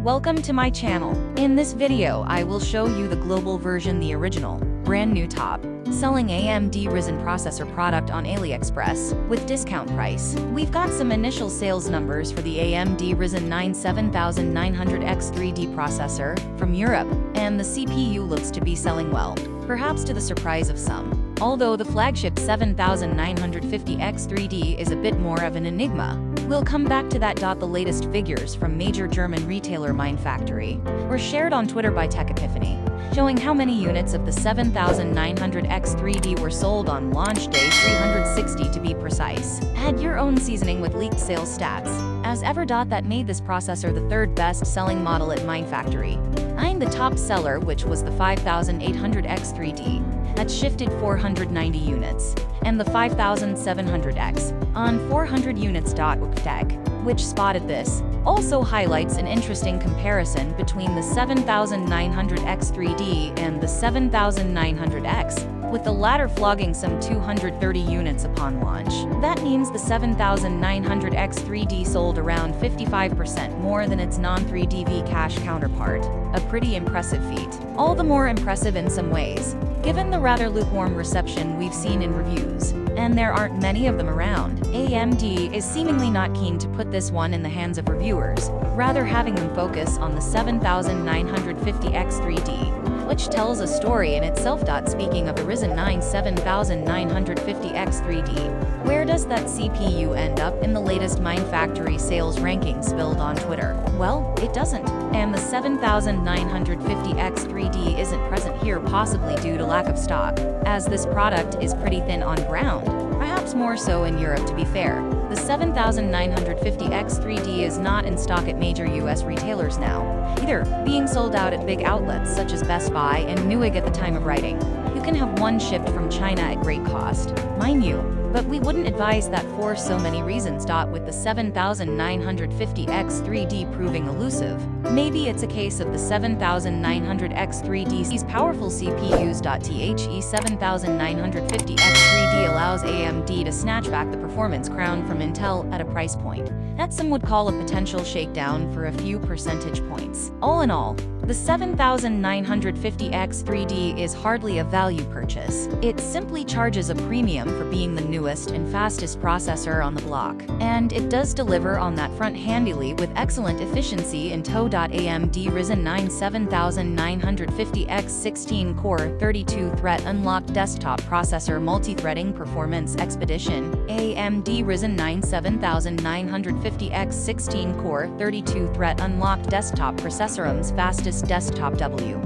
Welcome to my channel. In this video, I will show you the global version, the original, brand new top selling AMD Ryzen processor product on Aliexpress with discount price. We've got some initial sales numbers for the AMD Ryzen 9 7900X 3D processor from Europe, and the CPU looks to be selling well, perhaps to the surprise of some. Although the flagship 7950X 3D is a bit more of an enigma. We'll come back to that. The latest figures from major German retailer Mindfactory were shared on Twitter by Tech Epiphany, showing how many units of the 7900X 3D were sold on launch day, 360 to be precise. Add your own seasoning with leaked sales stats. As ever, that made this processor the third best-selling model at Mindfactory, eyeing the top seller, which was the 5800X 3D. That shifted 490 units, and the 5700X on 400 units. Tech, which spotted this, also highlights an interesting comparison between the 7900X 3D and the 7900X, with the latter flogging some 230 units upon launch. That means the 7900X 3D sold around 55% more than its non-3DV cash counterpart, a pretty impressive feat. All the more impressive in some ways, given the rather lukewarm reception we've seen in reviews, and there aren't many of them around. AMD is seemingly not keen to put this one in the hands of reviewers, rather having them focus on the 7950X 3D, which tells a story in itself. Speaking of the Ryzen 9 7950X 3D, where does that CPU end up in the latest Mindfactory sales rankings spilled on Twitter? Well, it doesn't, and the 7950X 3D isn't present here, possibly due to lack of stock, as this product is pretty thin on ground, perhaps more so in Europe. To be fair, the 7950X 3D is not in stock at major US retailers now, either, being sold out at big outlets such as Best Buy and Newegg at the time of writing. You can have one shipped from China at great cost, mind you, but we wouldn't advise that for so many reasons. With the 7950X 3D proving elusive, maybe it's a case of the 7900X 3D's powerful CPUs. The 7950X 3D allows AMD to snatch back the performance crown from Intel at a price point that some would call a potential shakedown for a few percentage points. All in all, the 7950X 3D is hardly a value purchase. It simply charges a premium for being the newest and fastest processor on the block, and it does deliver on that front handily with excellent efficiency in tow. AMD Ryzen 9 7950X 16-core 32-thread unlocked desktop processor multi-threading performance expedition. AMD Ryzen 9 7950X 16-core 32-thread unlocked desktop processorum's fastest desktop RKHORSE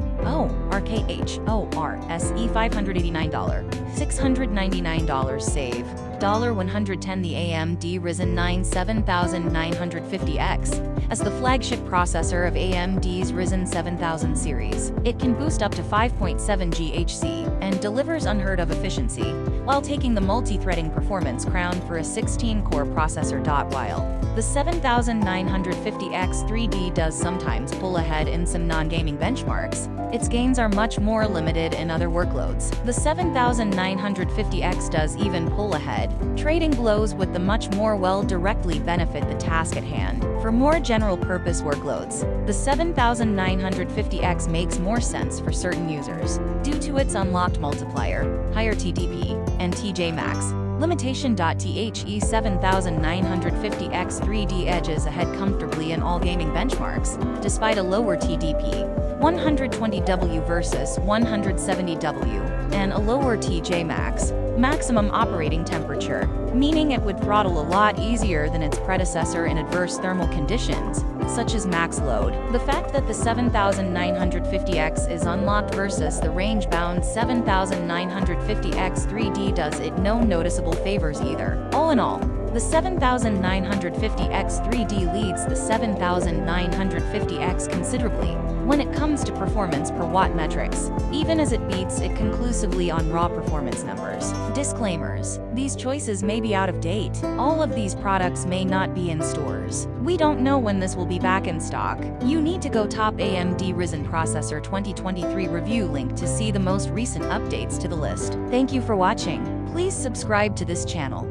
$589, $699 save. $110. The AMD Ryzen 9 7950X, as the flagship processor of AMD's Ryzen 7000 series, it can boost up to 5.7 GHz and delivers unheard of efficiency, while taking the multi-threading performance crown for a 16-core processor. While the 7950X 3D does sometimes pull ahead in some non-gaming benchmarks, its gains are much more limited in other workloads. The 7950X does even pull ahead, trading blows with the much more directly benefit the task at hand. For more general-purpose workloads, the 7950X makes more sense for certain users, due to its unlocked multiplier, higher TDP, and TJ Max limitation. The 7950X 3D edges ahead comfortably in all gaming benchmarks, despite a lower TDP, 120W versus 170W, and a lower TJ Max maximum operating temperature, meaning it would throttle a lot easier than its predecessor in adverse thermal conditions, such as max load. The fact that the 7950X is unlocked versus the range-bound 7950X 3D does it no noticeable favors either. All in all, the 7950X 3D leads the 7950X considerably when it comes to performance per watt metrics, even as it beats it conclusively on raw performance numbers. Disclaimers: these choices may be out of date. All of these products may not be in stores. We don't know when this will be back in stock. You need to go top AMD Ryzen processor 2023 review link to see the most recent updates to the list. Thank you for watching. Please subscribe to this channel.